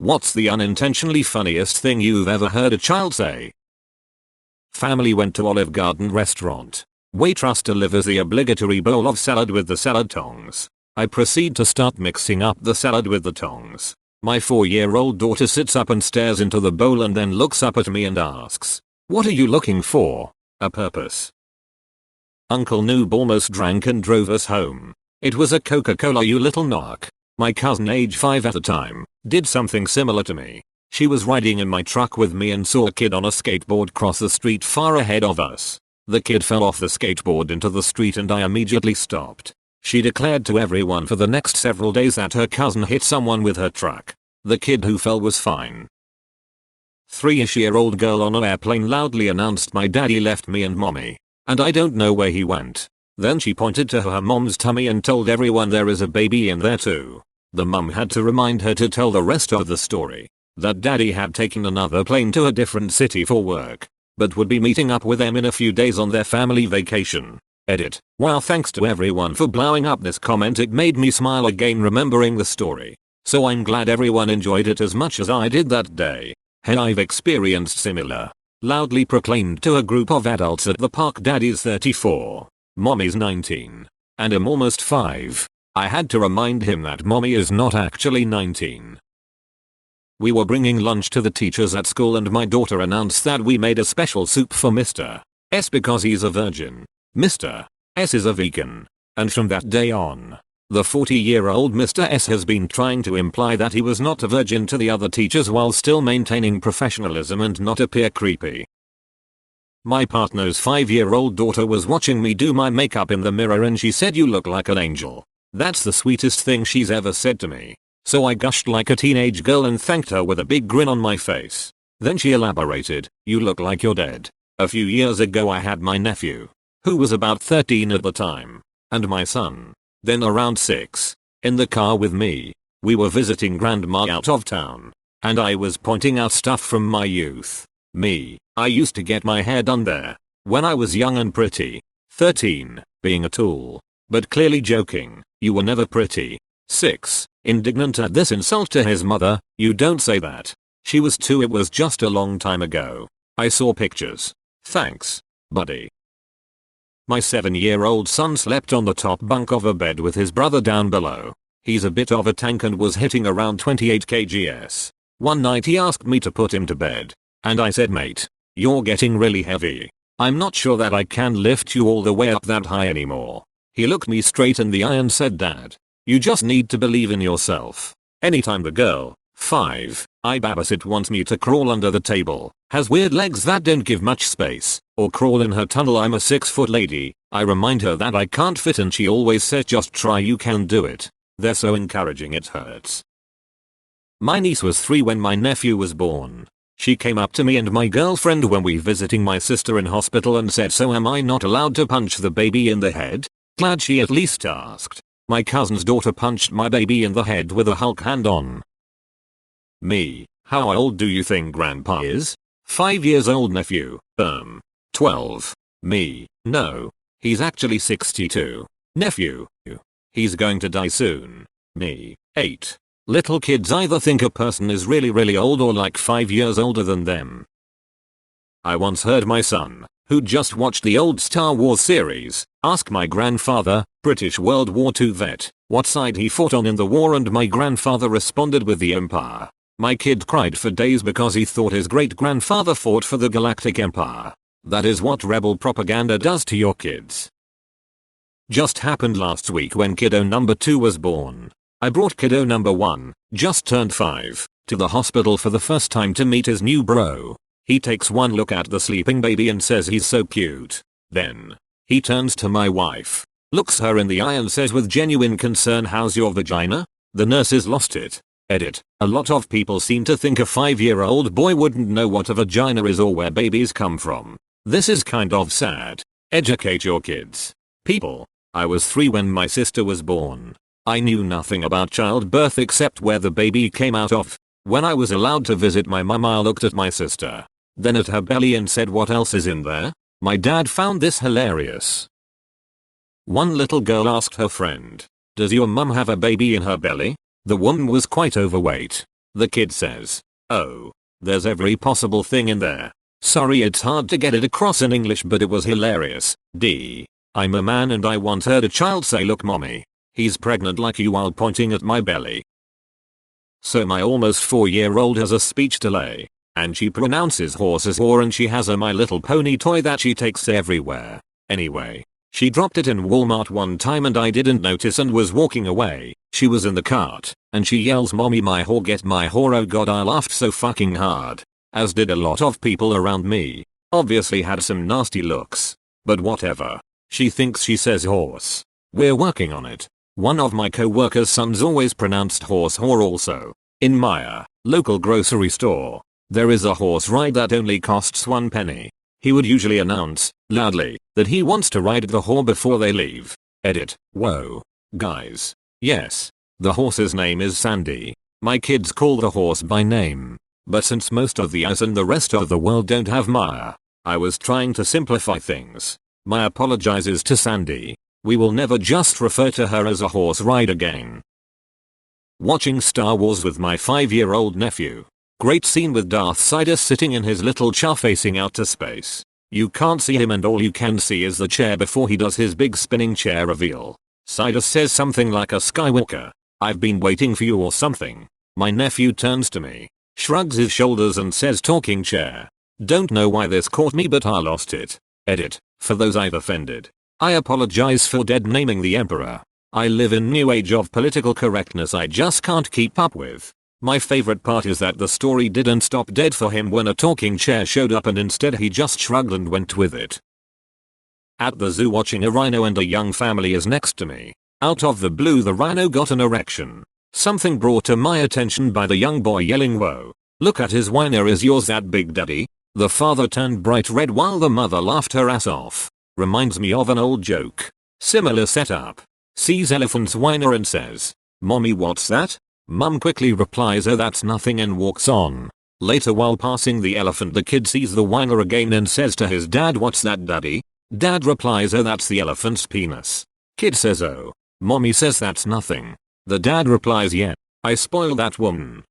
What's the unintentionally funniest thing you've ever heard a child say? Family went to Olive Garden restaurant. Waitress delivers the obligatory bowl of salad with the salad tongs. I proceed to start mixing up the salad with the tongs. My 4-year-old daughter sits up and stares into the bowl and then looks up at me and asks, "What are you looking for?" A purpose. Uncle Noob almost drank and drove us home. It was a Coca-Cola, you little knock. My cousin, age 5 at the time, did something similar to me. She was riding in my truck with me and saw a kid on a skateboard cross the street far ahead of us. The kid fell off the skateboard into the street and I immediately stopped. She declared to everyone for the next several days that her cousin hit someone with her truck. The kid who fell was fine. 3-ish-year-old girl on an airplane loudly announced, "My daddy left me and mommy, and I don't know where he went." Then she pointed to her mom's tummy and told everyone there is a baby in there too. The mum had to remind her to tell the rest of the story. That daddy had taken another plane to a different city for work, but would be meeting up with them in a few days on their family vacation. Edit. Wow, thanks to everyone for blowing up this comment. It made me smile again remembering the story. So I'm glad everyone enjoyed it as much as I did that day. Hey, I've experienced similar. Loudly proclaimed to a group of adults at the park, "Daddy's 34. Mommy's 19. And I'm almost 5. I had to remind him that mommy is not actually 19. We were bringing lunch to the teachers at school and my daughter announced that we made a special soup for Mr. S because he's a virgin. Mr. S is a vegan. And from that day on, the 40-year-old Mr. S has been trying to imply that he was not a virgin to the other teachers while still maintaining professionalism and not appear creepy. My partner's 5-year-old daughter was watching me do my makeup in the mirror and she said, "You look like an angel." That's the sweetest thing she's ever said to me. So I gushed like a teenage girl and thanked her with a big grin on my face. Then she elaborated, "You look like you're dead." A few years ago I had my nephew, who was about 13 at the time, and my son, then around 6, in the car with me. We were visiting grandma out of town, and I was pointing out stuff from my youth. I used to get my hair done there, when I was young and pretty. 13, being a tool, but clearly joking. "You were never pretty." 6, indignant at this insult to his mother, "You don't say that. She was 2, it was just a long time ago. I saw pictures. Thanks, buddy." My 7-year-old son slept on the top bunk of a bed with his brother down below. He's a bit of a tank and was hitting around 28 kgs. One night he asked me to put him to bed, and I said, "Mate, you're getting really heavy. I'm not sure that I can lift you all the way up that high anymore." He looked me straight in the eye and said, "Dad, you just need to believe in yourself." Anytime the girl, 5, I babysit, wants me to crawl under the table, has weird legs that don't give much space, or crawl in her tunnel, I'm a 6-foot lady, I remind her that I can't fit and she always says, "Just try, you can do it." They're so encouraging it hurts. My niece was 3 when my nephew was born. She came up to me and my girlfriend when we visiting my sister in hospital and said, "So am I not allowed to punch the baby in the head?" Glad she at least asked. My cousin's daughter punched my baby in the head with a Hulk hand on. Me, how old do you think grandpa is? 5 years old. Nephew, 12. Me, no. He's actually 62. Nephew, he's going to die soon. Me, 8. Little kids either think a person is really old or like 5 years older than them. I once heard my son, who just watched the old Star Wars series, ask my grandfather, British World War II vet, what side he fought on in the war, and my grandfather responded with the Empire. My kid cried for days because he thought his great-grandfather fought for the Galactic Empire. That is what rebel propaganda does to your kids. Just happened last week when kiddo number 2 was born. I brought kiddo number 1, just turned 5, to the hospital for the first time to meet his new bro. He takes one look at the sleeping baby and says he's so cute. Then, he turns to my wife, looks her in the eye and says with genuine concern, "How's your vagina?" The nurses lost it. Edit. A lot of people seem to think a 5-year-old boy wouldn't know what a vagina is or where babies come from. This is kind of sad. Educate your kids. People. I was 3 when my sister was born. I knew nothing about childbirth except where the baby came out of. When I was allowed to visit my mum, I looked at my sister, then at her belly and said, "What else is in there?" My dad found this hilarious. One little girl asked her friend, "Does your mum have a baby in her belly?" The woman was quite overweight. The kid says, "Oh, there's every possible thing in there. Sorry it's hard to get it across in English but it was hilarious. I'm a man and I once heard a child say, 'Look mommy, he's pregnant,' like you, while pointing at my belly." So my almost 4-year-old has a speech delay, and she pronounces horse as whore, and she has a My Little Pony toy that she takes everywhere. Anyway, she dropped it in Walmart one time and I didn't notice and was walking away. She was in the cart, and she yells, "Mommy, my whore, get my whore." Oh god, I laughed so fucking hard. As did a lot of people around me. Obviously had some nasty looks. But whatever. She thinks she says horse. We're working on it. One of my co-workers' sons always pronounced horse whore also. In my local grocery store, there is a horse ride that only costs 1 penny. He would usually announce, loudly, that he wants to ride the whore before they leave. Edit. Whoa. Guys. Yes. The horse's name is Sandy. My kids call the horse by name. But since most of the US and the rest of the world don't have Maya, I was trying to simplify things. My apologizes to Sandy. We will never just refer to her as a horse ride again. Watching Star Wars with my 5-year-old nephew. Great scene with Darth Sidious sitting in his little chair facing out to space. You can't see him and all you can see is the chair before he does his big spinning chair reveal. Sidious says something like, "A Skywalker, I've been waiting for you," or something. My nephew turns to me, shrugs his shoulders and says, "Talking chair." Don't know why this caught me but I lost it. Edit. For those I've offended, I apologize for dead naming the emperor. I live in new age of political correctness I just can't keep up with. My favorite part is that the story didn't stop dead for him when a talking chair showed up and instead he just shrugged and went with it. At the zoo watching a rhino and a young family is next to me. Out of the blue the rhino got an erection. Something brought to my attention by the young boy yelling, "Whoa, look at his wiener, is yours that big, daddy?" The father turned bright red while the mother laughed her ass off. Reminds me of an old joke. Similar setup. Sees elephant's wiener and says, "Mommy, what's that?" Mum quickly replies, "Oh, that's nothing," and walks on. Later while passing the elephant the kid sees the wiener again and says to his dad, "What's that, daddy?" Dad replies, "Oh, that's the elephant's penis." Kid says, "Oh." Mommy says, "That's nothing." The dad replies, "Yeah, I spoiled that woman."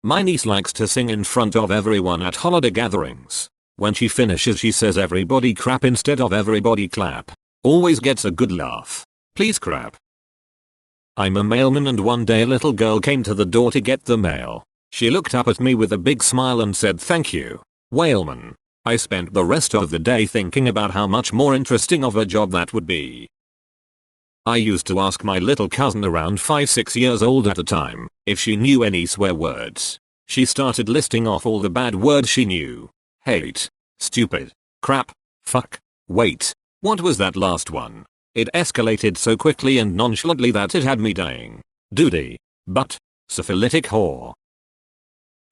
My niece likes to sing in front of everyone at holiday gatherings. When she finishes she says, "Everybody crap" instead of "everybody clap." Always gets a good laugh. Please crap. I'm a mailman and one day a little girl came to the door to get the mail. She looked up at me with a big smile and said, "Thank you, whaleman." I spent the rest of the day thinking about how much more interesting of a job that would be. I used to ask my little cousin around 5-6 years old at the time if she knew any swear words. She started listing off all the bad words she knew. Hate, stupid, crap, fuck, wait, what was that last one? It escalated so quickly and nonchalantly that it had me dying. Duty, butt, syphilitic whore.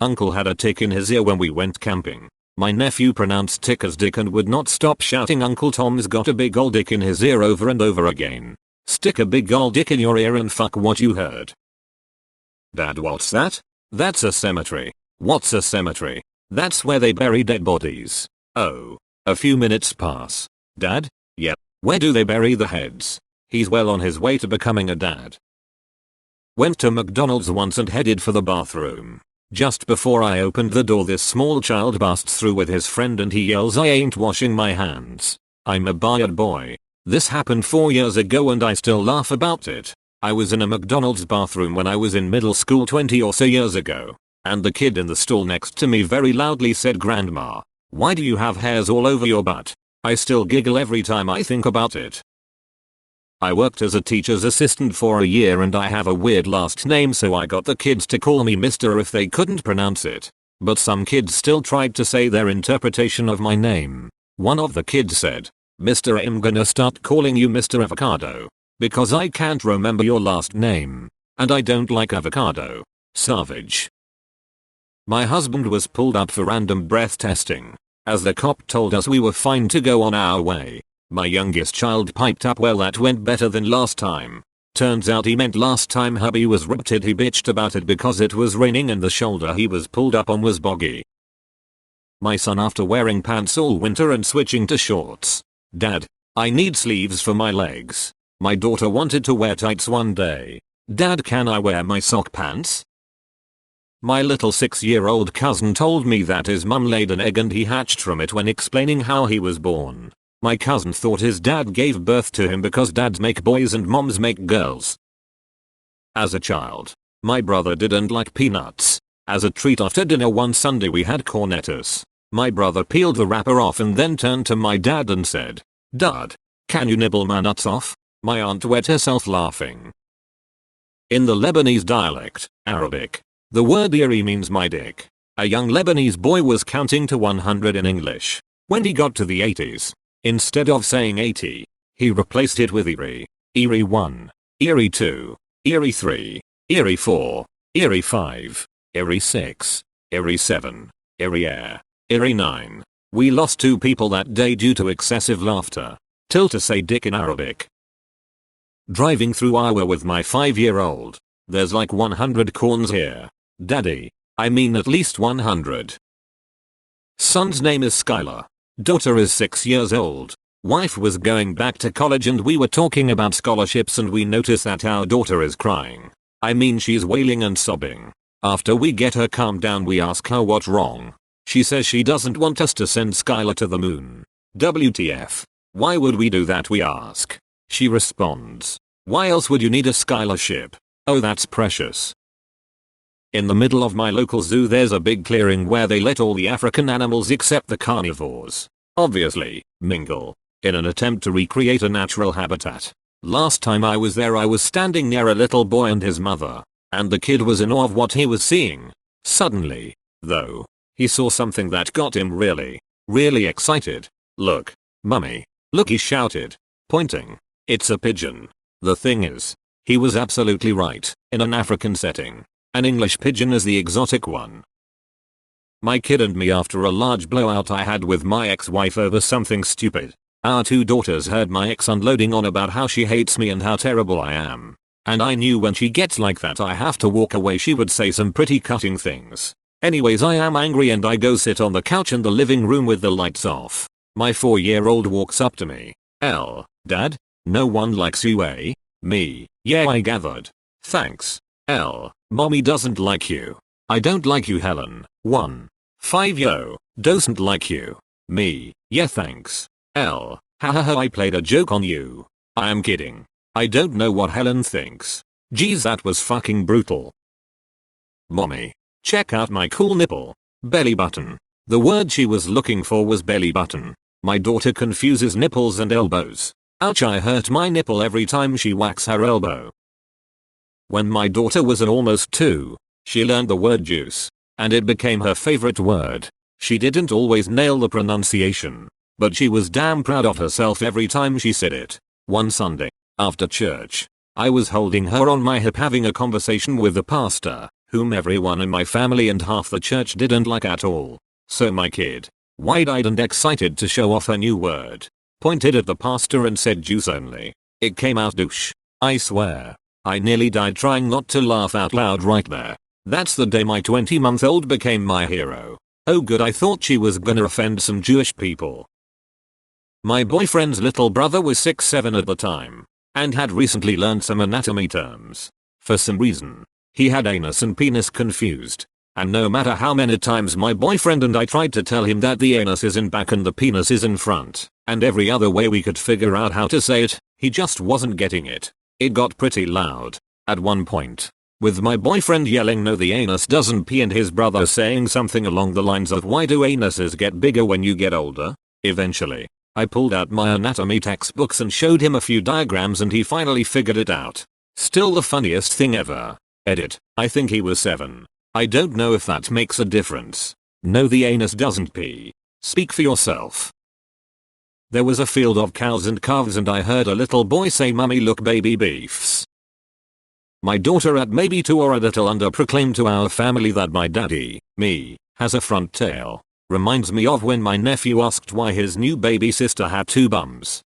Uncle had a tick in his ear when we went camping. My nephew pronounced tick as dick and would not stop shouting, "Uncle Tom's got a big ol' dick in his ear," over and over again. Stick a big ol' dick in your ear and fuck what you heard. Dad, what's that? That's a cemetery. What's a cemetery? That's where they bury dead bodies. Oh. A few minutes pass. Dad? Yep. Where do they bury the heads? He's well on his way to becoming a dad. Went to McDonald's once and headed for the bathroom. Just before I opened the door this small child busts through with his friend and he yells, "I ain't washing my hands." I'm a bad boy. This happened 4 years ago and I still laugh about it. I was in a McDonald's bathroom when I was in middle school 20 or so years ago, and the kid in the stall next to me very loudly said, "Grandma, why do you have hairs all over your butt?" I still giggle every time I think about it. I worked as a teacher's assistant for a year and I have a weird last name, so I got the kids to call me Mr. if they couldn't pronounce it. But some kids still tried to say their interpretation of my name. One of the kids said, "Mr. I'm gonna start calling you Mr. Avocado. Because I can't remember your last name. And I don't like avocado." Savage. My husband was pulled up for random breath testing. As the cop told us we were fine to go on our way, my youngest child piped up, "Well, that went better than last time." Turns out he meant last time hubby was ripted. He bitched about it because it was raining and the shoulder he was pulled up on was boggy. My son, after wearing pants all winter and switching to shorts. "Dad, I need sleeves for my legs." My daughter wanted to wear tights one day. "Dad, can I wear my sock pants?" My little 6-year-old cousin told me that his mum laid an egg and he hatched from it when explaining how he was born. My cousin thought his dad gave birth to him because dads make boys and moms make girls. As a child, my brother didn't like peanuts. As a treat after dinner one Sunday we had cornettos. My brother peeled the wrapper off and then turned to my dad and said, "Dad, can you nibble my nuts off?" My aunt wet herself laughing. In the Lebanese dialect, Arabic, the word iri means my dick. A young Lebanese boy was counting to 100 in English. When he got to the 80s, instead of saying 80, he replaced it with iri. Iri 1, iri 2, iri 3, iri 4, iri 5, iri 6, iri 7, iri 9. We lost 2 people that day due to excessive laughter. Till to say dick in Arabic. Driving through Iowa with my 5-year-old. There's like 100 corns here. Daddy. I mean at least 100. Son's name is Skylar. Daughter is 6 years old. Wife was going back to college and we were talking about scholarships and we notice that our daughter is crying. I mean she's wailing and sobbing. After we get her calmed down we ask her what's wrong. She says she doesn't want us to send Skylar to the moon. WTF. Why would we do that, we ask. She responds, "Why else would you need a Skylar ship? Oh, that's precious." In the middle of my local zoo there's a big clearing where they let all the African animals except the carnivores, obviously, mingle, in an attempt to recreate a natural habitat. Last time I was there I was standing near a little boy and his mother, and the kid was in awe of what he was seeing. Suddenly, though, he saw something that got him really excited. "Look, Mummy, look," he shouted, pointing. "It's a pigeon." The thing is, he was absolutely right. In an African setting, an English pigeon is the exotic one. My kid and me after a large blowout I had with my ex-wife over something stupid. Our 2 daughters heard my ex unloading on about how she hates me and how terrible I am. And I knew when she gets like that I have to walk away. She would say some pretty cutting things. Anyways, I am angry and I go sit on the couch in the living room with the lights off. My 4-year-old walks up to me. "Dad? No one likes you, eh?" Me. "Yeah, I gathered. Thanks." "Mommy doesn't like you." "I don't like you, Helen." 1. 5 Yo, doesn't like you. Me. "Yeah, thanks." Ha ha ha, I played a joke on you. I am kidding. I don't know what Helen thinks. Geez, that was fucking brutal. Mommy, check out my cool nipple. Belly button. The word she was looking for was belly button. My daughter confuses nipples and elbows. Ouch, I hurt my nipple every time she whacks her elbow. When my daughter was almost 2, she learned the word juice, and it became her favorite word. She didn't always nail the pronunciation, but she was damn proud of herself every time she said it. One Sunday, after church, I was holding her on my hip having a conversation with the pastor, whom everyone in my family and half the church didn't like at all. So my kid, wide-eyed and excited to show off her new word, pointed at the pastor and said juice only. It came out douche. I swear, I nearly died trying not to laugh out loud right there. That's the day my 20-month-old became my hero. Oh good, I thought she was gonna offend some Jewish people. My boyfriend's little brother was 6'7" at the time, and had recently learned some anatomy terms. For some reason, he had anus and penis confused. And no matter how many times my boyfriend and I tried to tell him that the anus is in back and the penis is in front, and every other way we could figure out how to say it, he just wasn't getting it. It got pretty loud, at one point, with my boyfriend yelling no the anus doesn't pee and his brother saying something along the lines of why do anuses get bigger when you get older? Eventually, I pulled out my anatomy textbooks and showed him a few diagrams and he finally figured it out. Still the funniest thing ever. Edit. I think he was 7. I don't know if that makes a difference. No, the anus doesn't pee. Speak for yourself. There was a field of cows and calves and I heard a little boy say, "Mummy, look, baby beefs." My daughter at maybe 2 or a little under proclaimed to our family that my daddy, me, has a front tail. Reminds me of when my nephew asked why his new baby sister had 2 bums.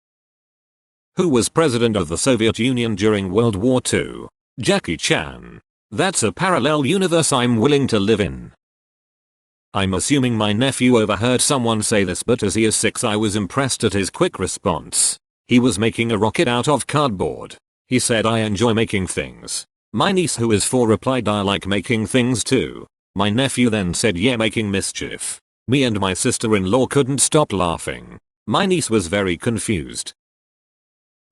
Who was president of the Soviet Union during World War II? Jackie Chan. That's a parallel universe I'm willing to live in. I'm assuming my nephew overheard someone say this, but as he is 6 I was impressed at his quick response. He was making a rocket out of cardboard. He said, "I enjoy making things." My niece who is 4 replied, "I like making things too." My nephew then said yeah, making mischief. Me and my sister-in-law couldn't stop laughing. My niece was very confused.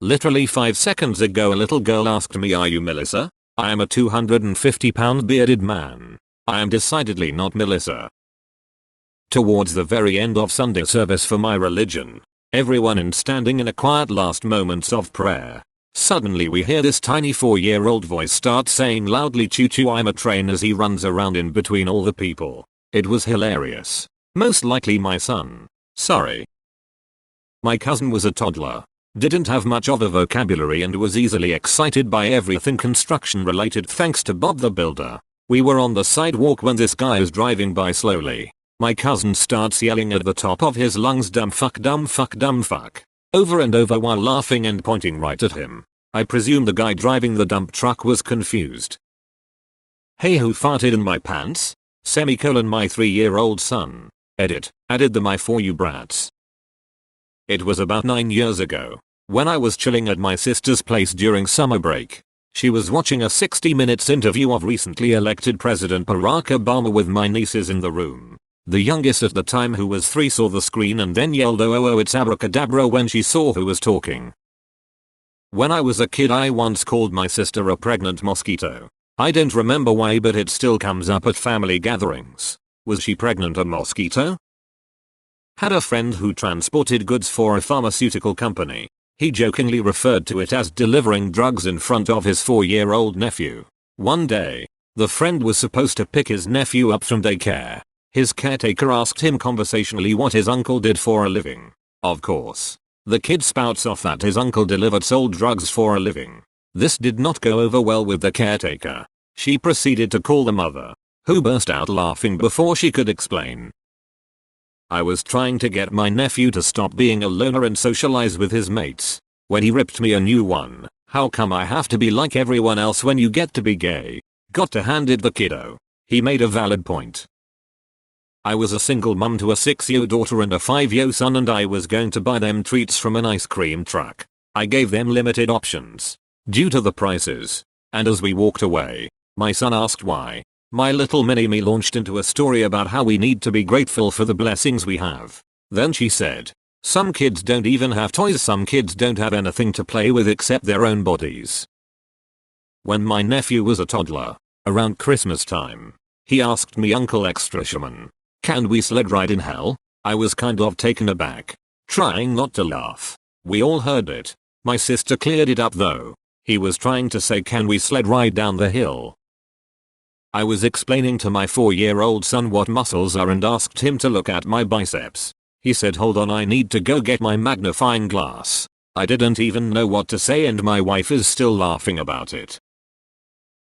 Literally 5 seconds ago a little girl asked me, "Are you Melissa?" I am a 250-pound bearded man. I am decidedly not Melissa. Towards the very end of Sunday service for my religion, everyone in standing in a quiet last moments of prayer. Suddenly we hear this tiny 4-year-old voice start saying loudly, "Choo choo, I'm a train," as he runs around in between all the people. It was hilarious. Most likely my son. Sorry. My cousin was a toddler. Didn't have much of a vocabulary and was easily excited by everything construction related thanks to Bob the Builder. We were on the sidewalk when this guy is driving by slowly. My cousin starts yelling at the top of his lungs, "Dumb fuck, dumb fuck, dumb fuck," over and over while laughing and pointing right at him. I presume the guy driving the dump truck was confused. "Hey, who farted in my pants?" Semicolon, my 3-year-old son. Edit. Added the my for you brats. It was about 9 years ago, when I was chilling at my sister's place during summer break. She was watching a 60 Minutes interview of recently elected President Barack Obama with my nieces in the room. The youngest at the time, who was 3, saw the screen and then yelled, "Oh, it's abracadabra," when she saw who was talking. When I was a kid I once called my sister a pregnant mosquito. I don't remember why, but it still comes up at family gatherings. Was she pregnant a mosquito? Had a friend who transported goods for a pharmaceutical company. He jokingly referred to it as delivering drugs in front of his 4-year-old nephew. One day, the friend was supposed to pick his nephew up from daycare. His caretaker asked him conversationally what his uncle did for a living. Of course, the kid spouts off that his uncle sold drugs for a living. This did not go over well with the caretaker. She proceeded to call the mother, who burst out laughing before she could explain. I was trying to get my nephew to stop being a loner and socialize with his mates, when he ripped me a new one. "How come I have to be like everyone else when you get to be gay?" Got to hand it the kiddo. He made a valid point. I was a single mum to a 6-year daughter and a 5-year son, and I was going to buy them treats from an ice cream truck. I gave them limited options, due to the prices, and as we walked away, my son asked why. My little mini-me launched into a story about how we need to be grateful for the blessings we have. Then she said, "Some kids don't even have toys, some kids don't have anything to play with except their own bodies." When my nephew was a toddler, around Christmas time, he asked me, "Uncle Extrashaman, can we sled ride in hell?" I was kind of taken aback, trying not to laugh. We all heard it. My sister cleared it up though. He was trying to say, "Can we sled ride down the hill?" I was explaining to my 4-year-old son what muscles are and asked him to look at my biceps. He said, "Hold on, I need to go get my magnifying glass." I didn't even know what to say and my wife is still laughing about it.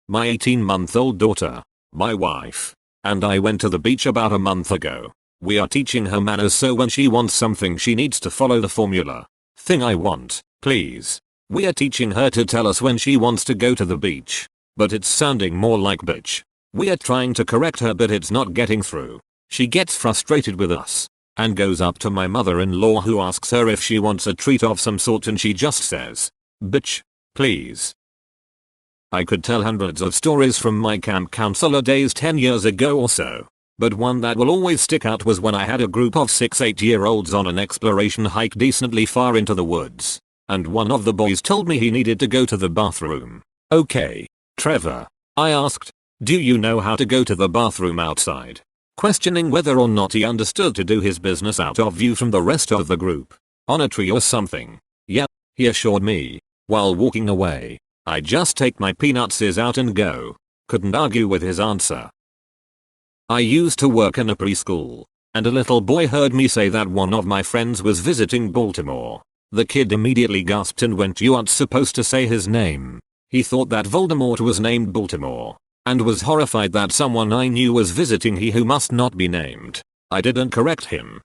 My 18-month-old daughter, my wife, and I went to the beach about a month ago. We are teaching her manners, so when she wants something she needs to follow the formula. "Thing I want, please." We are teaching her to tell us when she wants to go to the beach, but it's sounding more like bitch. We are trying to correct her, but it's not getting through. She gets frustrated with us and goes up to my mother-in-law, who asks her if she wants a treat of some sort, and she just says, "Bitch, please." I could tell hundreds of stories from my camp counselor days 10 years ago or so, but one that will always stick out was when I had a group of 6-8-year-olds on an exploration hike decently far into the woods, and one of the boys told me he needed to go to the bathroom. "Okay, Trevor," I asked, "do you know how to go to the bathroom outside?" Questioning whether or not he understood to do his business out of view from the rest of the group. "On a tree or something." "Yep," he assured me. While walking away, I just take my peanuts out and go. Couldn't argue with his answer. I used to work in a preschool, and a little boy heard me say that one of my friends was visiting Baltimore. The kid immediately gasped and went, "You aren't supposed to say his name." He thought that Voldemort was named Baltimore, and was horrified that someone I knew was visiting he who must not be named. I didn't correct him.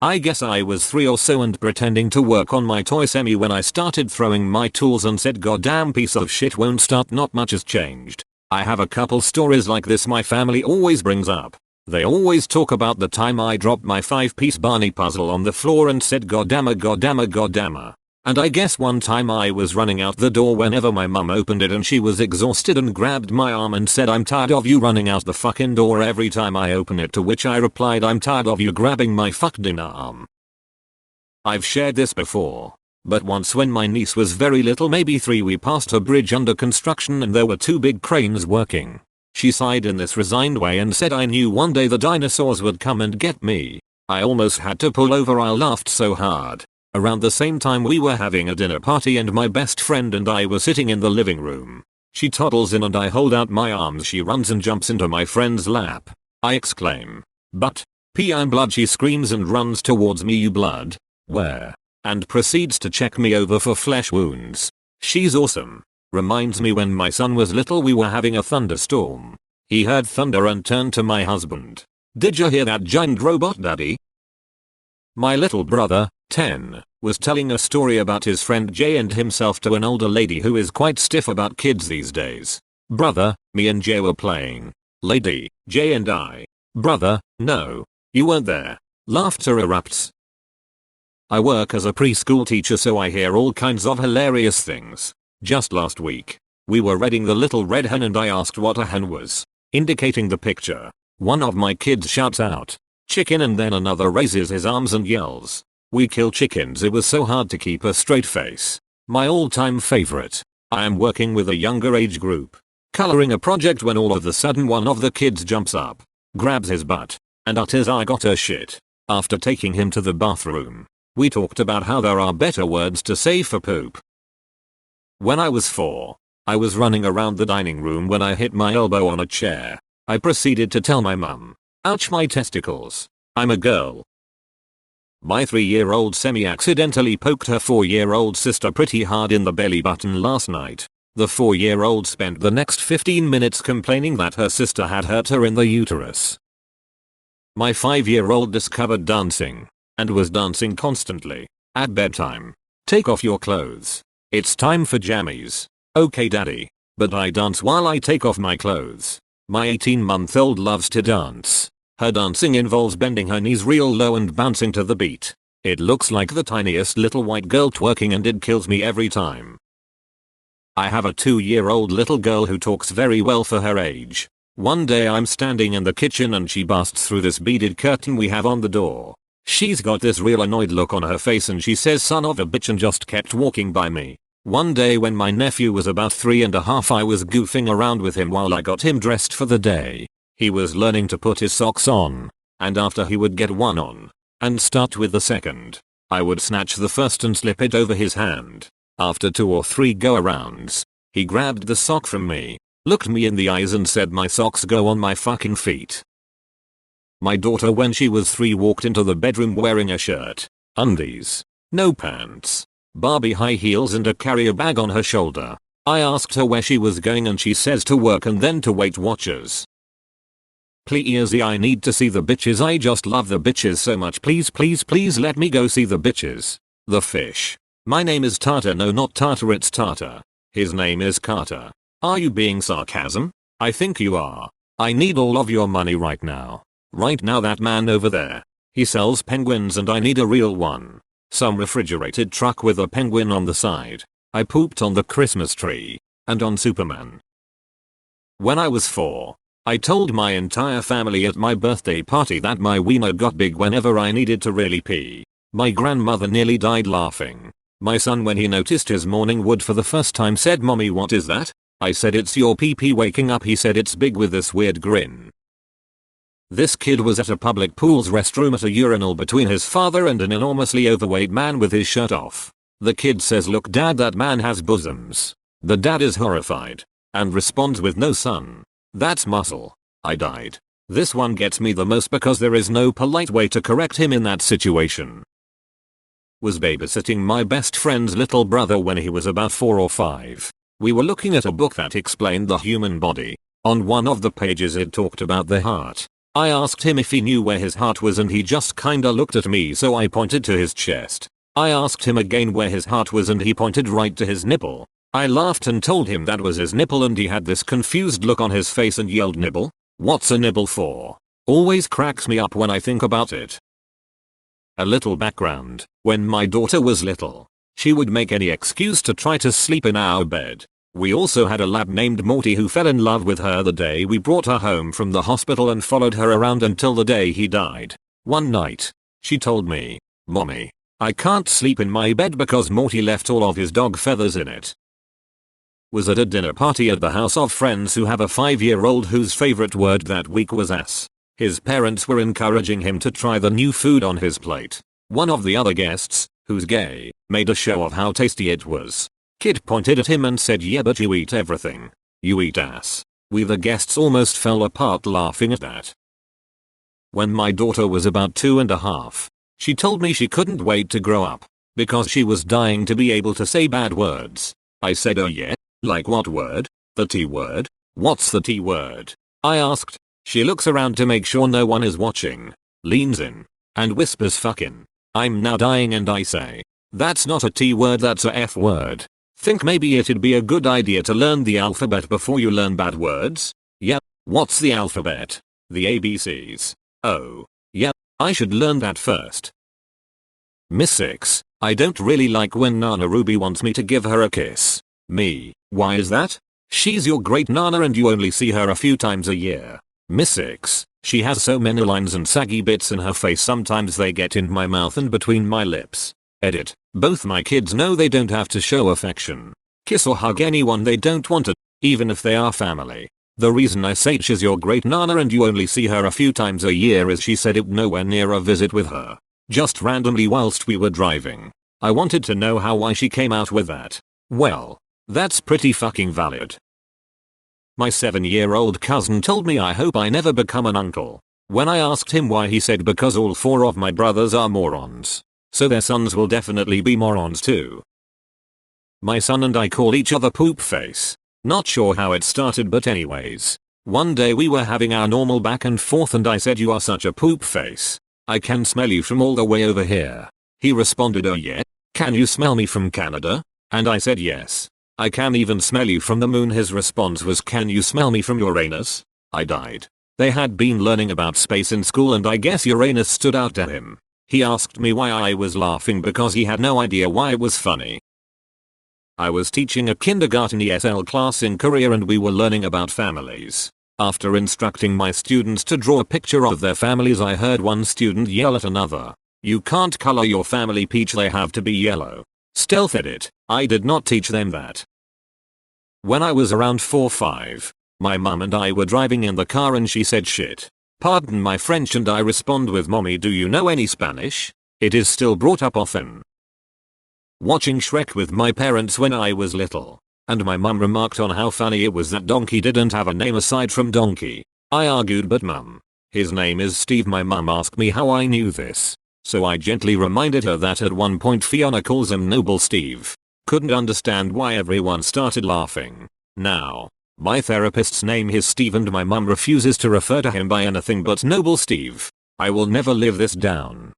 I guess I was 3 or so and pretending to work on my toy semi when I started throwing my tools and said, "Goddamn piece of shit won't start." Not much has changed. I have a couple stories like this my family always brings up. They always talk about the time I dropped my 5-piece Barney puzzle on the floor and said, "Goddamma, goddamma, goddamma." And I guess one time I was running out the door whenever my mum opened it and she was exhausted and grabbed my arm and said, "I'm tired of you running out the fucking door every time I open it," to which I replied, "I'm tired of you grabbing my fucking arm." I've shared this before, but once when my niece was very little, maybe 3, we passed a bridge under construction and there were 2 big cranes working. She sighed in this resigned way and said, "I knew one day the dinosaurs would come and get me." I almost had to pull over, I laughed so hard. Around the same time we were having a dinner party and my best friend and I were sitting in the living room. She toddles in and I hold out my arms. She runs and jumps into my friend's lap. I exclaim, "But, P, I'm blood." She screams and runs towards me. "You blood? Where?" And proceeds to check me over for flesh wounds. She's awesome. Reminds me when my son was little we were having a thunderstorm. He heard thunder and turned to my husband. "Did you hear that giant robot, Daddy?" My little brother, 10, was telling a story about his friend Jay and himself to an older lady who is quite stiff about kids these days. "Brother, me and Jay were playing." Lady, "Jay and I." Brother, "No, you weren't there." Laughter erupts. I work as a preschool teacher, so I hear all kinds of hilarious things. Just last week, we were reading The Little Red Hen and I asked what a hen was, indicating the picture. One of my kids shouts out, "Chicken," and then another raises his arms and yells, "We kill chickens." It was so hard to keep a straight face. My all-time favorite. I am working with a younger age group, coloring a project, when all of a sudden one of the kids jumps up, grabs his butt, and utters, "I got a shit." After taking him to the bathroom, we talked about how there are better words to say for poop. When I was 4, I was running around the dining room when I hit my elbow on a chair. I proceeded to tell my mum, "Ouch, my testicles. I'm a girl." My 3-year-old semi-accidentally poked her 4-year-old sister pretty hard in the belly button last night. The 4-year-old spent the next 15 minutes complaining that her sister had hurt her in the uterus. My 5-year-old discovered dancing, and was dancing constantly. At bedtime, "Take off your clothes. It's time for jammies." "Okay, Daddy, but I dance while I take off my clothes." My 18-month-old loves to dance. Her dancing involves bending her knees real low and bouncing to the beat. It looks like the tiniest little white girl twerking and it kills me every time. I have a 2-year-old little girl who talks very well for her age. One day I'm standing in the kitchen and she busts through this beaded curtain we have on the door. She's got this real annoyed look on her face and she says, "Son of a bitch," and just kept walking by me. One day when my nephew was about 3.5, I was goofing around with him while I got him dressed for the day. He was learning to put his socks on, and after he would get one on, and start with the second, I would snatch the first and slip it over his hand. After 2 or 3 go-arounds, he grabbed the sock from me, looked me in the eyes and said, "My socks go on my fucking feet." My daughter, when she was 3, walked into the bedroom wearing a shirt, undies, no pants, Barbie high heels and a carrier bag on her shoulder. I asked her where she was going and she says to work and then to Weight Watchers. Please, I need to see the bitches. I just love the bitches so much. Please, please, please let me go see the bitches. The fish. My name is Tartar. No, not Tartar, it's Tartar. His name is Carter. Are you being sarcasm? I think you are. I need all of your money right now. Right now. That man over there. He sells penguins and I need a real one. Some refrigerated truck with a penguin on the side. I pooped on the Christmas tree. And on Superman. When I was 4, I told my entire family at my birthday party that my wiener got big whenever I needed to really pee. My grandmother nearly died laughing. My son, when he noticed his morning wood for the first time, said, "Mommy, what is that?" I said, "It's your pee-pee waking up." He said, "It's big," with this weird grin. This kid was at a public pool's restroom at a urinal between his father and an enormously overweight man with his shirt off. The kid says, "Look, Dad, that man has bosoms." The dad is horrified and responds with, "No, son. That's muscle." I died. This one gets me the most because there is no polite way to correct him in that situation. Was babysitting my best friend's little brother when he was about 4 or 5. We were looking at a book that explained the human body. On one of the pages it talked about the heart. I asked him if he knew where his heart was and he just kinda looked at me, so I pointed to his chest. I asked him again where his heart was and he pointed right to his nipple. I laughed and told him that was his nipple and he had this confused look on his face and yelled, "Nibble? What's a nibble for?" Always cracks me up when I think about it. A little background. When my daughter was little, She would make any excuse to try to sleep in our bed. We also had a lab named Morty who fell in love with her the day we brought her home from the hospital and followed her around until the day he died. One night, she told me, "Mommy, I can't sleep in my bed because Morty left all of his dog feathers in it." Was at a dinner party at the house of friends who have a 5-year-old whose favorite word that week was ass. His parents were encouraging him to try the new food on his plate. One of the other guests, who's gay, made a show of how tasty it was. Kid pointed at him and said, "Yeah, but you eat everything. You eat ass." We the guests almost fell apart laughing at that. When my daughter was about 2.5, she told me she couldn't wait to grow up because she was dying to be able to say bad words. I said, "Oh yeah? Like what word?" "The T word." "What's the T word?" I asked. She looks around to make sure no one is watching, leans in, and whispers "fucking." I'm now dying and I say, "That's not a T word, that's a F word. Think maybe it'd be a good idea to learn the alphabet before you learn bad words?" "Yep, what's the alphabet?" "The ABCs. "Oh, yep, I should learn that first." Miss 6, I don't really like when Nana Ruby wants me to give her a kiss. Me, why is that? She's your great Nana and you only see her a few times a year. Miss 6, she has so many lines and saggy bits in her face sometimes they get in my mouth and between my lips. Edit. Both my kids know they don't have to show affection. Kiss or hug anyone they don't want to, even if they are family. The reason I say she's your great Nana and you only see her a few times a year is she said it nowhere near a visit with her. Just randomly whilst we were driving. I wanted to know why she came out with that. Well, that's pretty fucking valid. My 7-year-old cousin told me I hope I never become an uncle. When I asked him why he said because all 4 of my brothers are morons. So their sons will definitely be morons too. My son and I call each other poop face. Not sure how it started but anyways. One day we were having our normal back and forth and I said, "You are such a poop face. I can smell you from all the way over here." He responded, "Oh yeah? Can you smell me from Canada?" And I said, "Yes. I can even smell you from the moon." His response was, "Can you smell me from Uranus?" I died. They had been learning about space in school and I guess Uranus stood out to him. He asked me why I was laughing because he had no idea why it was funny. I was teaching a kindergarten ESL class in Korea and we were learning about families. After instructing my students to draw a picture of their families, I heard one student yell at another, "You can't color your family peach, they have to be yellow." Stealth edit, I did not teach them that. When I was around 4-5, my mum and I were driving in the car and she said shit. Pardon my French and I respond with, "Mommy, do you know any Spanish?" It is still brought up often. Watching Shrek with my parents when I was little, and my mum remarked on how funny it was that Donkey didn't have a name aside from Donkey. I argued, "But mum, his name is Steve." My mum asked me how I knew this, so I gently reminded her that at one point Fiona calls him Noble Steve. Couldn't understand why everyone started laughing. Now, my therapist's name is Steve and my mum refuses to refer to him by anything but Noble Steve. I will never live this down.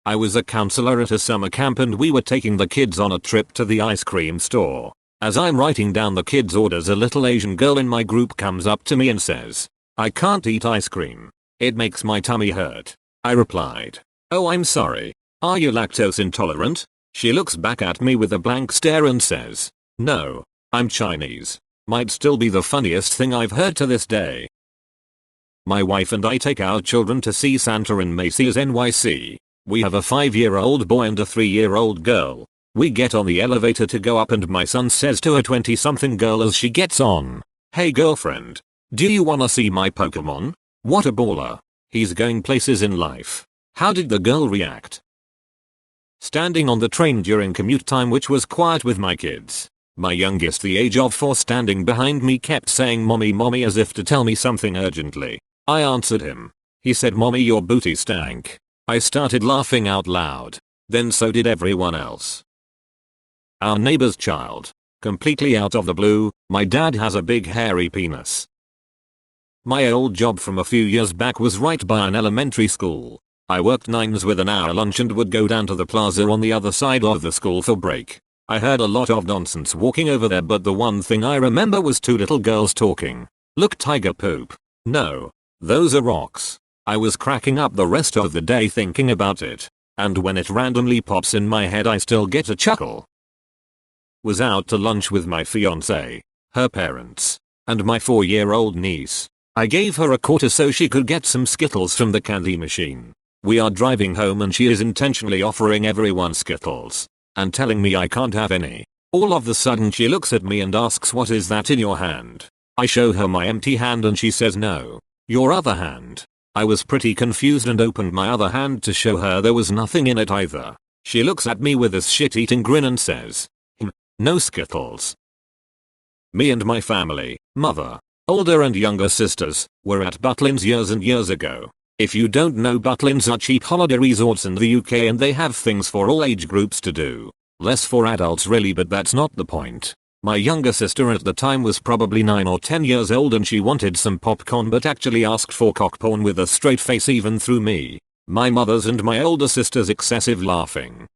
I was a counselor at a summer camp and we were taking the kids on a trip to the ice cream store. As I'm writing down the kids' orders, a little Asian girl in my group comes up to me and says, "I can't eat ice cream. It makes my tummy hurt." I replied, "Oh, I'm sorry. Are you lactose intolerant?" She looks back at me with a blank stare and says, "No, I'm Chinese." Might still be the funniest thing I've heard to this day. My wife and I take our children to see Santa in Macy's NYC. We have a 5-year-old boy and a 3-year-old girl. We get on the elevator to go up and my son says to a 20-something girl as she gets on, "Hey girlfriend, do you wanna see my Pokemon?" What a baller. He's going places in life. How did the girl react? Standing on the train during commute time which was quiet with my kids. My youngest, the age of 4, standing behind me kept saying "Mommy, mommy" as if to tell me something urgently. I answered him. He said, "Mommy, your booty stank." I started laughing out loud. Then so did everyone else. Our neighbor's child. Completely out of the blue, my dad has a big hairy penis. My old job from a few years back was right by an elementary school. I worked 9s with an hour lunch and would go down to the plaza on the other side of the school for break. I heard a lot of nonsense walking over there, but the one thing I remember was 2 little girls talking. "Look, tiger poop." "No, those are rocks." I was cracking up the rest of the day thinking about it. and when it randomly pops in my head I still get a chuckle. Was out to lunch with my fiance, her parents, and my 4-year-old niece. I gave her a quarter so she could get some Skittles from the candy machine. We are driving home and she is intentionally offering everyone Skittles and telling me I can't have any. All of a sudden she looks at me and asks, "What is that in your hand?" I show her my empty hand and she says, "No, your other hand." I was pretty confused and opened my other hand to show her there was nothing in it either. She looks at me with this shit-eating grin and says, "No Skittles." Me and my family, mother, older and younger sisters, were at Butlins years and years ago. If you don't know, Butlins are cheap holiday resorts in the UK and they have things for all age groups to do. Less for adults really, but that's not the point. My younger sister at the time was probably 9 or 10 years old and she wanted some popcorn but actually asked for cockporn with a straight face even through me, my mother's and my older sister's excessive laughing.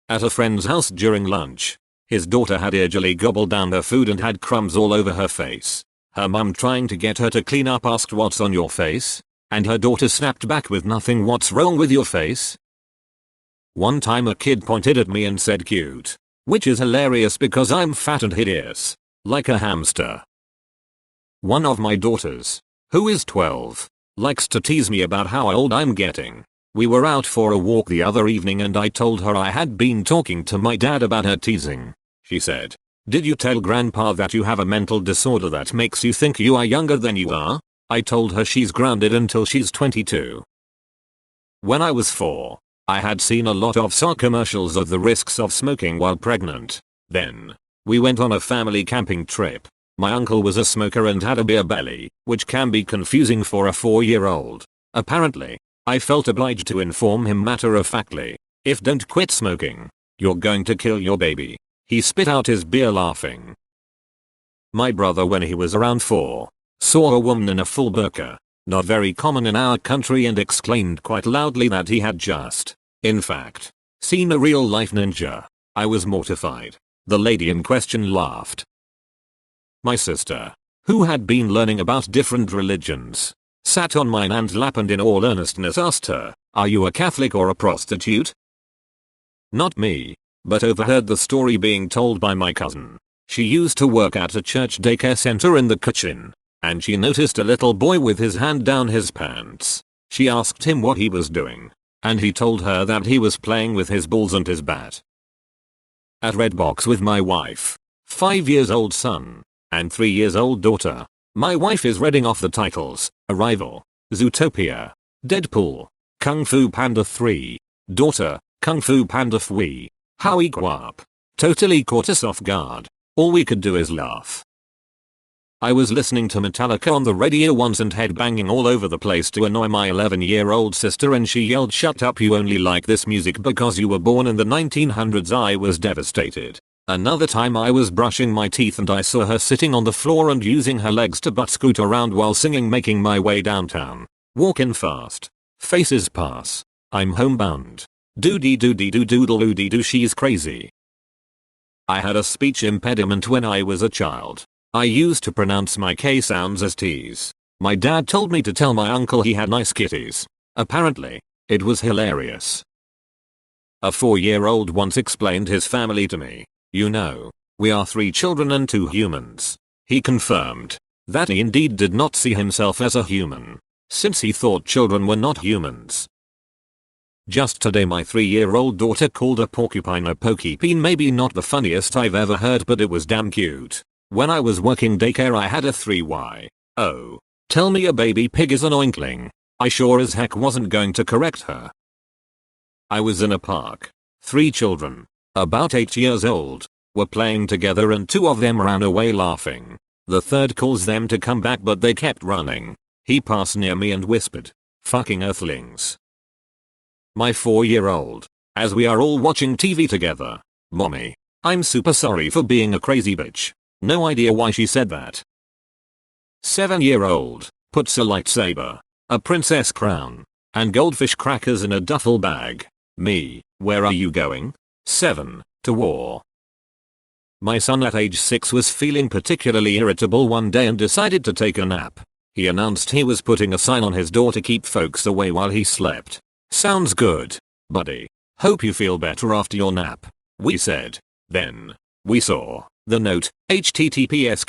At a friend's house during lunch, his daughter had eagerly gobbled down her food and had crumbs all over her face. Her mum, trying to get her to clean up, asked, "What's on your face?" And her daughter snapped back with, "Nothing, what's wrong with your face?" One time a kid pointed at me and said "cute," which is hilarious because I'm fat and hideous, like a hamster. One of my daughters, who is 12, likes to tease me about how old I'm getting. We were out for a walk the other evening and I told her I had been talking to my dad about her teasing. She said, "Did you tell grandpa that you have a mental disorder that makes you think you are younger than you are?" I told her she's grounded until she's 22. When I was 4, I had seen a lot of SAR commercials of the risks of smoking while pregnant. Then, we went on a family camping trip. My uncle was a smoker and had a beer belly, which can be confusing for a 4-year-old. Apparently, I felt obliged to inform him matter-of-factly, "If don't quit smoking, you're going to kill your baby." He spit out his beer laughing. My brother, when he was around 4, saw a woman in a full burqa, not very common in our country, and exclaimed quite loudly that he had just, in fact, seen a real-life ninja. I was mortified. The lady in question laughed. My sister, who had been learning about different religions, sat on my nan's lap and in all earnestness asked her, "Are you a Catholic or a prostitute?" Not me, but overheard the story being told by my cousin. She used to work at a church daycare center in the kitchen, and she noticed a little boy with his hand down his pants. She asked him what he was doing, and he told her that he was playing with his balls and his bat. At Redbox with my wife, 5-year-old son, and 3-year-old daughter. My wife is reading off the titles: Arrival, Zootopia, Deadpool, Kung Fu Panda 3, Daughter, Kung Fu Panda Fui, Howie Guap. Totally caught us off guard. All we could do is laugh. I was listening to Metallica on the radio once and headbanging all over the place to annoy my 11-year-old sister, and she yelled, "Shut up, you only like this music because you were born in the 1900s. I was devastated. Another time I was brushing my teeth and I saw her sitting on the floor and using her legs to butt scoot around while singing, making my way downtown. Walking fast. Faces pass. I'm homebound. Doody doody doo doodle doody doo, she's crazy. I had a speech impediment when I was a child. I used to pronounce my K sounds as T's. My dad told me to tell my uncle he had nice kitties. Apparently, it was hilarious. A 4-year-old once explained his family to me. "You know, we are 3 children and 2 humans." He confirmed that he indeed did not see himself as a human, since he thought children were not humans. Just today my 3-year-old daughter called a porcupine a pokepine. Maybe not the funniest I've ever heard, but it was damn cute. When I was working daycare I had a 3Y. Oh, tell me a baby pig is an oinkling. I sure as heck wasn't going to correct her. I was in a park. 3 children, about 8 years old, were playing together and 2 of them ran away laughing. The third calls them to come back but they kept running. He passed near me and whispered, "Fucking earthlings." My 4-year-old, as we are all watching TV together, "Mommy, I'm super sorry for being a crazy bitch." No idea why she said that. 7-year-old, puts a lightsaber, a princess crown, and goldfish crackers in a duffel bag. Me, "Where are you going?" 7, to war. My son at age 6 was feeling particularly irritable one day and decided to take a nap. He announced he was putting a sign on his door to keep folks away while he slept. Sounds good. "Buddy, hope you feel better after your nap," we said. Then we saw the note, https://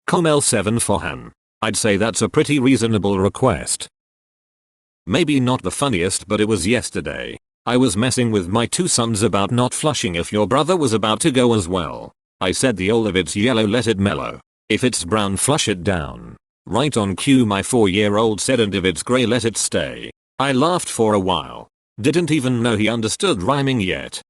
coml7 for Han. I'd say that's a pretty reasonable request. Maybe not the funniest, but it was yesterday. I was messing with my two sons about not flushing if your brother was about to go as well. I said the old if it's yellow let it mellow. If it's brown flush it down. Right on cue my 4-year-old said, and if it's grey let it stay. I laughed for a while. Didn't even know he understood rhyming yet.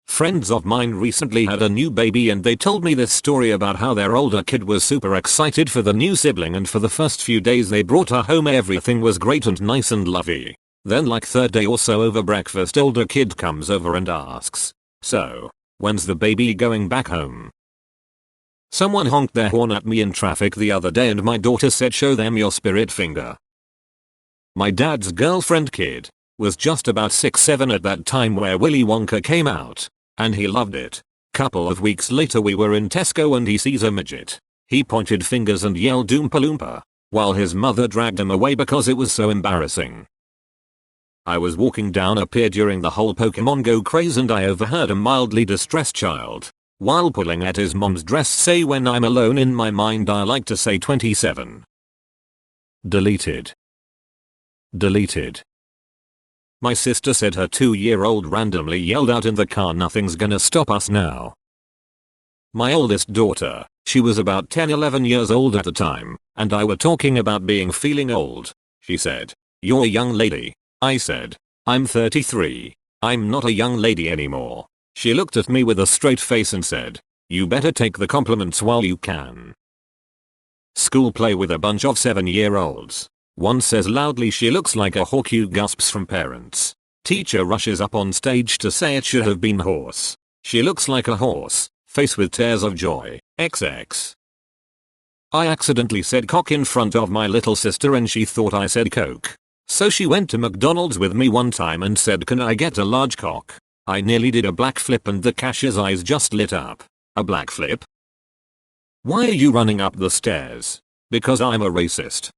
Friends of mine recently had a new baby and they told me this story about how their older kid was super excited for the new sibling, and for the first few days they brought her home everything was great and nice and lovey. Then like third day or so over breakfast older kid comes over and asks, "So, when's the baby going back home?" Someone honked their horn at me in traffic the other day and my daughter said, "Show them your spirit finger." My dad's girlfriend kid was just about 6-7 at that time where Willy Wonka came out, and he loved it. Couple of weeks later we were in Tesco and he sees a midget. He pointed fingers and yelled Oompa Loompa, while his mother dragged him away because it was so embarrassing. I was walking down a pier during the whole Pokemon Go craze and I overheard a mildly distressed child, while pulling at his mom's dress, say, "When I'm alone in my mind I like to say 27. Deleted. Deleted. My sister said her 2-year-old randomly yelled out in the car, "Nothing's gonna stop us now." My oldest daughter, she was about 10-11 years old at the time, and I were talking about feeling old. She said, "You're a young lady." I said, "I'm 33. I'm not a young lady anymore." She looked at me with a straight face and said, "You better take the compliments while you can." School play with a bunch of 7-year-olds. One says loudly, "She looks like a hawk," gasps from parents. Teacher rushes up on stage to say it should have been horse. "She looks like a horse," face with tears of joy, XX. I accidentally said cock in front of my little sister and she thought I said coke. So she went to McDonald's with me one time and said, "Can I get a large cock?" I nearly did a black flip and the cashier's eyes just lit up. "A black flip? Why are you running up the stairs?" "Because I'm a racist."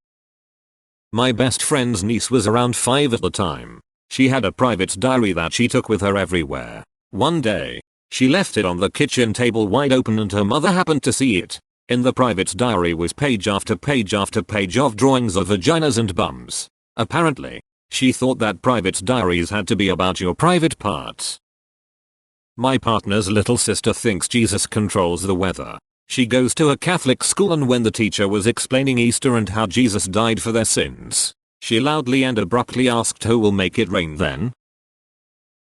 My best friend's niece was around 5 at the time. She had a private diary that she took with her everywhere. One day, she left it on the kitchen table wide open and her mother happened to see it. In the private diary was page after page after page of drawings of vaginas and bums. Apparently, she thought that private diaries had to be about your private parts. My partner's little sister thinks Jesus controls the weather. She goes to a Catholic school and when the teacher was explaining Easter and how Jesus died for their sins, she loudly and abruptly asked, "Who will make it rain then?"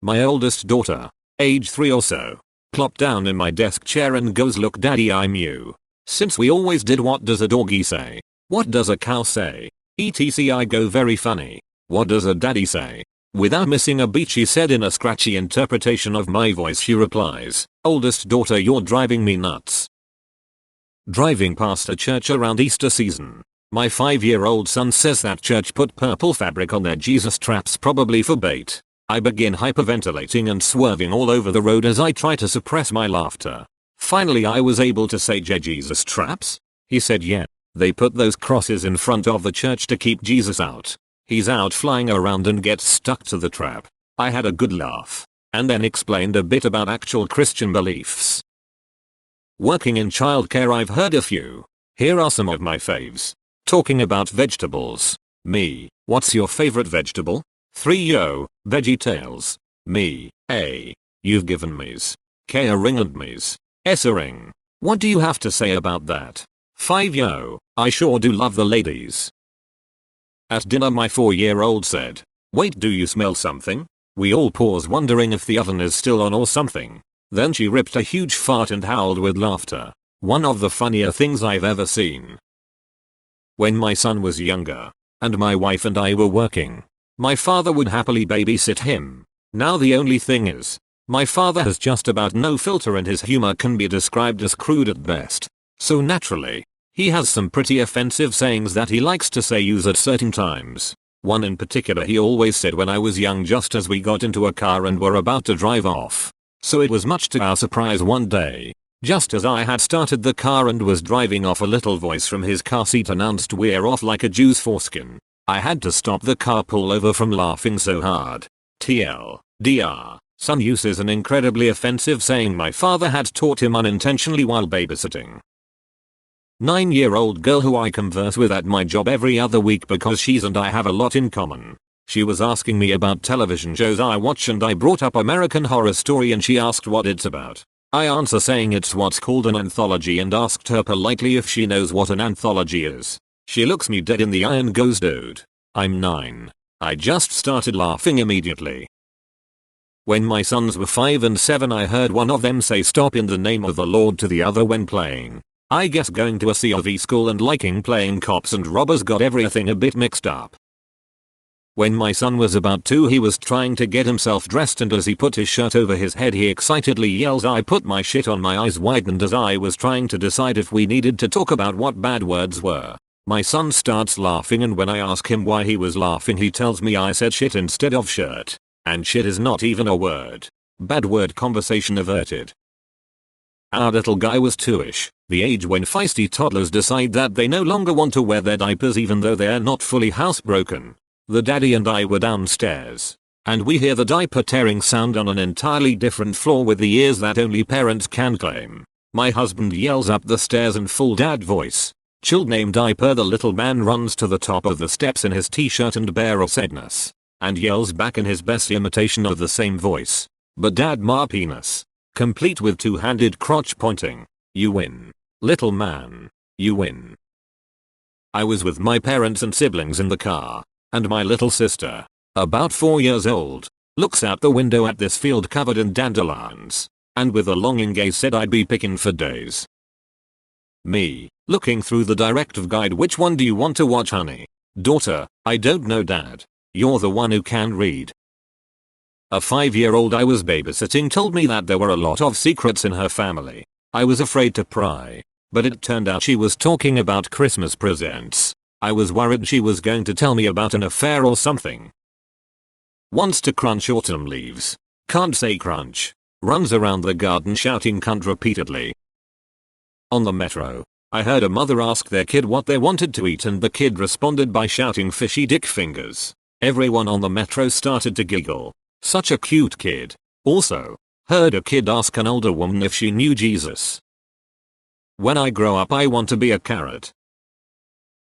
My oldest daughter, age 3 or so, plopped down in my desk chair and goes, "Look daddy, I'm you. Since we always did what does a doggy say? What does a cow say? etc." I go, "Very funny. What does a daddy say?" Without missing a beat she said in a scratchy interpretation of my voice, she replies, "Oldest daughter, you're driving me nuts." Driving past a church around Easter season, my 5-year-old son says that church put purple fabric on their Jesus traps, probably for bait. I begin hyperventilating and swerving all over the road as I try to suppress my laughter. Finally I was able to say, "Jesus traps?" He said, "Yeah, they put those crosses in front of the church to keep Jesus out. He's out flying around and gets stuck to the trap." I had a good laugh, and then explained a bit about actual Christian beliefs. Working in childcare, I've heard a few. Here are some of my faves. Talking about vegetables. Me, "What's your favorite vegetable?" 3 Yo, veggie tales. Me, A, "You've given me's. K, a ring and me's. S, a ring. What do you have to say about that?" 5 Yo, "I sure do love the ladies." At dinner my 4-year-old said, "Wait, do you smell something?" We all pause, wondering if the oven is still on or something. Then she ripped a huge fart and howled with laughter. One of the funnier things I've ever seen. When my son was younger, and my wife and I were working, my father would happily babysit him. Now the only thing is, my father has just about no filter and his humor can be described as crude at best. So naturally, he has some pretty offensive sayings that he likes to use at certain times. One in particular he always said when I was young, just as we got into a car and were about to drive off. So it was much to our surprise one day, just as I had started the car and was driving off, a little voice from his car seat announced, "We're off like a Jew's foreskin." I had to stop the car pull over from laughing so hard. TLDR, son uses an incredibly offensive saying my father had taught him unintentionally while babysitting. 9-year-old girl who I converse with at my job every other week because she's and I have a lot in common. She was asking me about television shows I watch and I brought up American Horror Story and she asked what it's about. I answer saying it's what's called an anthology and asked her politely if she knows what an anthology is. She looks me dead in the eye and goes, dude, I'm 9. I just started laughing immediately. When my sons were 5 and 7 I heard one of them say stop in the name of the Lord to the other when playing. I guess going to a COV school and liking playing cops and robbers got everything a bit mixed up. When my son was about 2 he was trying to get himself dressed and as he put his shirt over his head he excitedly yells I put my shit on. My eyes widened as I was trying to decide if we needed to talk about what bad words were. My son starts laughing and when I ask him why he was laughing he tells me I said shit instead of shirt. And shit is not even a word. Bad word conversation averted. Our little guy was 2ish, the age when feisty toddlers decide that they no longer want to wear their diapers even though they're not fully housebroken. The daddy and I were downstairs. And we hear the diaper tearing sound on an entirely different floor with the ears that only parents can claim. My husband yells up the stairs in full dad voice. Child name diaper. The little man runs to the top of the steps in his t-shirt and bare of sadness. And yells back in his best imitation of the same voice. But dad ma penis. Complete with two-handed crotch pointing. You win. Little man. You win. I was with my parents and siblings in the car. And my little sister, about 4 years old, looks out the window at this field covered in dandelions. And with a longing gaze said I'd be picking for days. Me, looking through the directive guide, which one do you want to watch, honey? Daughter, I don't know, dad. You're the one who can read. A 5-year-old I was babysitting told me that there were a lot of secrets in her family. I was afraid to pry, but it turned out she was talking about Christmas presents. I was worried she was going to tell me about an affair or something. Wants to crunch autumn leaves. Can't say crunch. Runs around the garden shouting cunt repeatedly. On the metro, I heard a mother ask their kid what they wanted to eat and the kid responded by shouting fishy dick fingers. Everyone on the metro started to giggle. Such a cute kid. Also, heard a kid ask an older woman if she knew Jesus. When I grow up I want to be a carrot.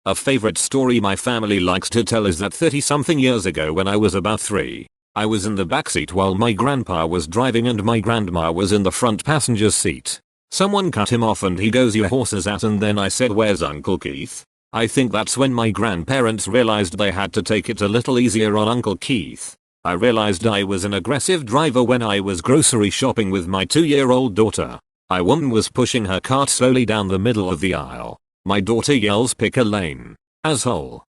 A favorite story my family likes to tell is that 30-something years ago when I was about 3, I was in the backseat while my grandpa was driving and my grandma was in the front passenger seat. Someone cut him off and he goes, "Your horse is out," and then I said, "Where's Uncle Keith?" I think that's when my grandparents realized they had to take it a little easier on Uncle Keith. I realized I was an aggressive driver when I was grocery shopping with my 2-year-old daughter. A woman was pushing her cart slowly down the middle of the aisle. My daughter yells, "Pick a lane, asshole."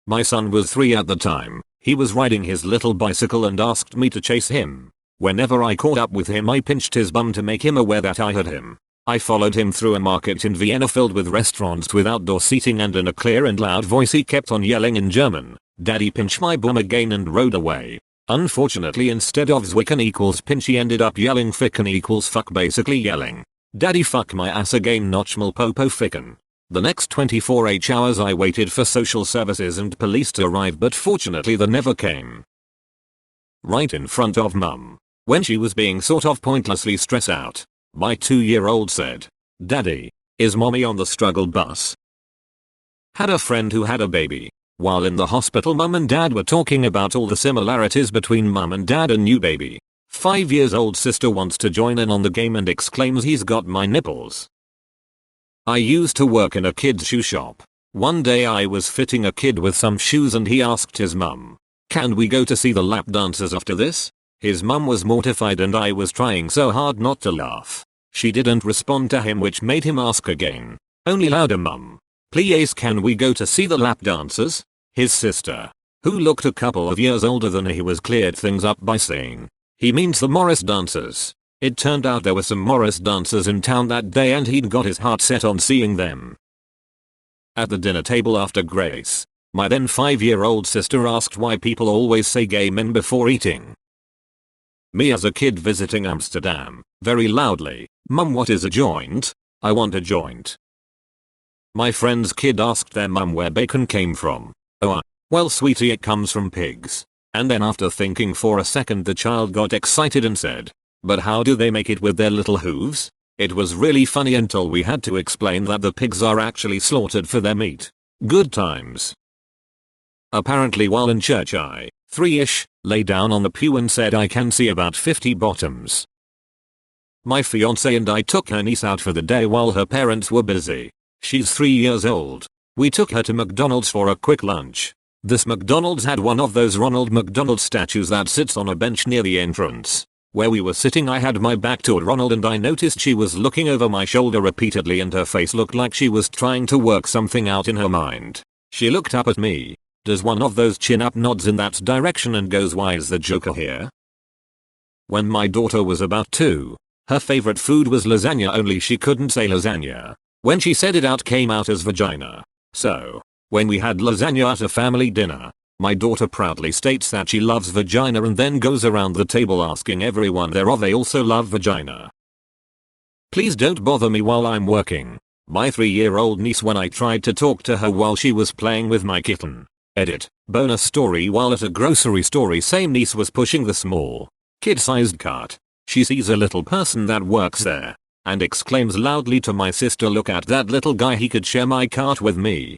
My son was 3 at the time. He was riding his little bicycle and asked me to chase him. Whenever I caught up with him I pinched his bum to make him aware that I had him. I followed him through a market in Vienna filled with restaurants with outdoor seating and in a clear and loud voice he kept on yelling in German, "Daddy pinch my bum again," and rode away. Unfortunately instead of zwicken equals pinch he ended up yelling ficken equals fuck, basically yelling, "Daddy fuck my ass again, notchmal popo ficken." The next 24 hours I waited for social services and police to arrive, but fortunately they never came. Right in front of mum, when she was being sort of pointlessly stressed out, my 2-year-old said, "Daddy, is mommy on the struggle bus?" Had a friend who had a baby. While in the hospital mum and dad were talking about all the similarities between mum and dad and new baby. 5 years old sister wants to join in on the game and exclaims, "He's got my nipples." I used to work in a kid's shoe shop. One day I was fitting a kid with some shoes and he asked his mum, "Can we go to see the lap dancers after this?" His mum was mortified and I was trying so hard not to laugh. She didn't respond to him, which made him ask again, only louder, "Mum, please can we go to see the lap dancers?" His sister, who looked a couple of years older than he was, cleared things up by saying, "He means the Morris dancers." It turned out there were some Morris dancers in town that day and he'd got his heart set on seeing them. At the dinner table after Grace, my then 5-year-old sister asked why people always say gay men before eating. Me as a kid visiting Amsterdam, very loudly, "Mum, what is a joint? I want a joint." My friend's kid asked their mum where bacon came from. Well sweetie, it comes from pigs. And then after thinking for a second the child got excited and said, but how do they make it with their little hooves? It was really funny until we had to explain that the pigs are actually slaughtered for their meat. Good times. Apparently while in church I, 3ish, lay down on the pew and said I can see about 50 bottoms. My fiance and I took her niece out for the day while her parents were busy. She's 3 years old. We took her to McDonald's for a quick lunch. This McDonald's had one of those Ronald McDonald statues that sits on a bench near the entrance. Where we were sitting I had my back toward Ronald and I noticed she was looking over my shoulder repeatedly and her face looked like she was trying to work something out in her mind. She looked up at me, does one of those chin up nods in that direction and goes, why is the Joker here? When my daughter was about 2, her favorite food was lasagna, only she couldn't say lasagna. When she said it out came out as vagina. So, when we had lasagna at a family dinner, my daughter proudly states that she loves vagina and then goes around the table asking everyone there if they also love vagina. Please don't bother me while I'm working. My 3-year-old niece when I tried to talk to her while she was playing with my kitten. Edit. Bonus story: while at a grocery store same niece was pushing the small, kid-sized cart. She sees a little person that works there and exclaims loudly to my sister, look at that little guy, he could share my cart with me.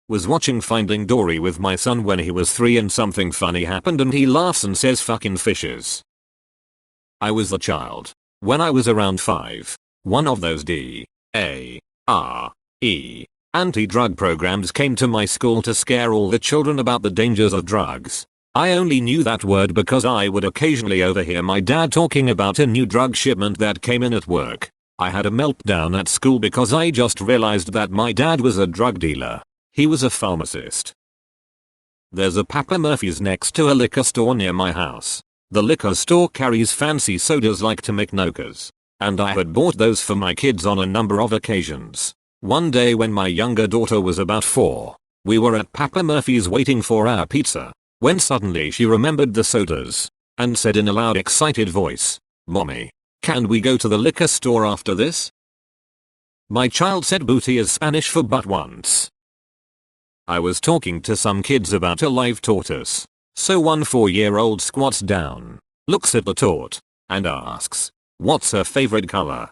Was watching Finding Dory with my son when he was 3 and something funny happened and he laughs and says fucking fishes. I was the child. When I was around 5, one of those DARE anti-drug programs came to my school to scare all the children about the dangers of drugs. I only knew that word because I would occasionally overhear my dad talking about a new drug shipment that came in at work. I had a meltdown at school because I just realized that my dad was a drug dealer. He was a pharmacist. There's a Papa Murphy's next to a liquor store near my house. The liquor store carries fancy sodas like Taminokas. And I had bought those for my kids on a number of occasions. One day when my younger daughter was about 4, we were at Papa Murphy's waiting for our pizza, when suddenly she remembered the sodas, and said in a loud excited voice, "Mommy, can we go to the liquor store after this?" My child said booty is Spanish for but once. I was talking to some kids about a live tortoise. So one 4-year-old squats down, looks at the tort, and asks, what's her favorite color?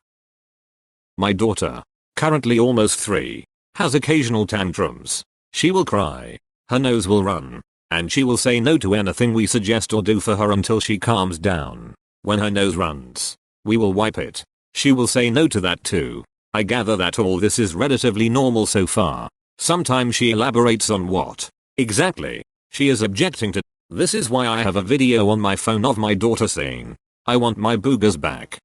My daughter, currently almost 3, has occasional tantrums. She will cry, her nose will run, and she will say no to anything we suggest or do for her until she calms down. When her nose runs, we will wipe it. She will say no to that too. I gather that all this is relatively normal so far. Sometimes she elaborates on what exactly she is objecting to. This is why I have a video on my phone of my daughter saying, I want my boogers back.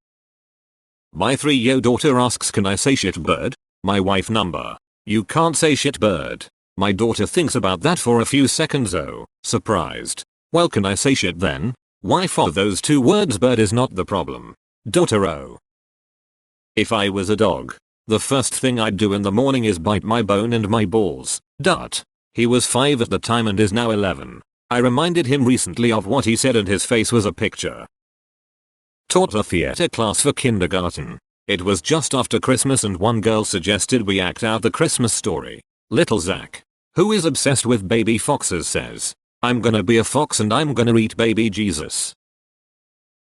My 3-year daughter asks, can I say shit bird? My wife number. You can't say shit bird. My daughter thinks about that for a few seconds. Oh, surprised. Well, can I say shit then? Wife, of those 2 words bird is not the problem. Daughter, oh. If I was a dog, the first thing I'd do in the morning is bite my bone and my balls. Dot. He was 5 at the time and is now 11. I reminded him recently of what he said and his face was a picture. Taught a theater class for kindergarten. It was just after Christmas and one girl suggested we act out the Christmas story. Little Zach, who is obsessed with baby foxes, says, I'm gonna be a fox and I'm gonna eat baby Jesus.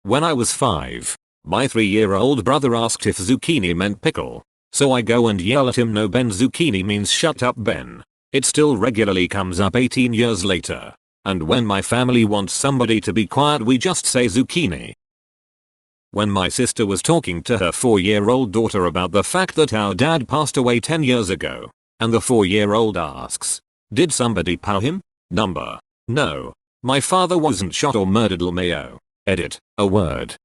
When I was 5, my 3-year-old brother asked if zucchini meant pickle. So I go and yell at him, no Ben, zucchini means shut up Ben. It still regularly comes up 18 years later. And when my family wants somebody to be quiet we just say zucchini. When my sister was talking to her 4-year-old daughter about the fact that our dad passed away 10 years ago, and the 4-year-old asks, did somebody pow him? Number. No. My father wasn't shot or murdered. LMAO. Edit. A word.